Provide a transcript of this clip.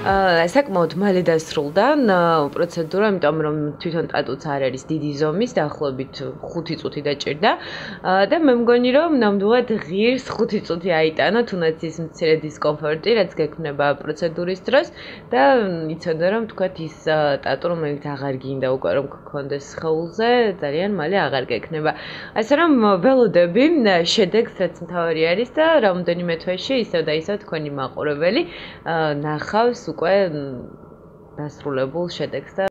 საკმაოდ მალე დასრულდა პროცედურა, იმიტომ რომ თვითონ ტატუც არ არის დიდი ზომის, დაახლოებით 5 წუთი დაჭირდა და მე მგონი რომ ნამდვილად ღირს 5 წუთი აიტანა, თუნდაც ის მცირე დისკომფორტი, რაც გექნება პროცედურის დროს და იცოდე რომ თქვათ ის ტატუ, რომელიც აღარ გინდა უკვე რომ გქონდეს სხეულზე, ძალიან მალე აღარ გექნება. ასე რომ ველოდები შედეგს, რაც მთავარი არის და რამოდენიმე თვეში ისევ და ისევ თქვენი მაყურებელი ნახავს უკვე დასრულებულ შედეგს და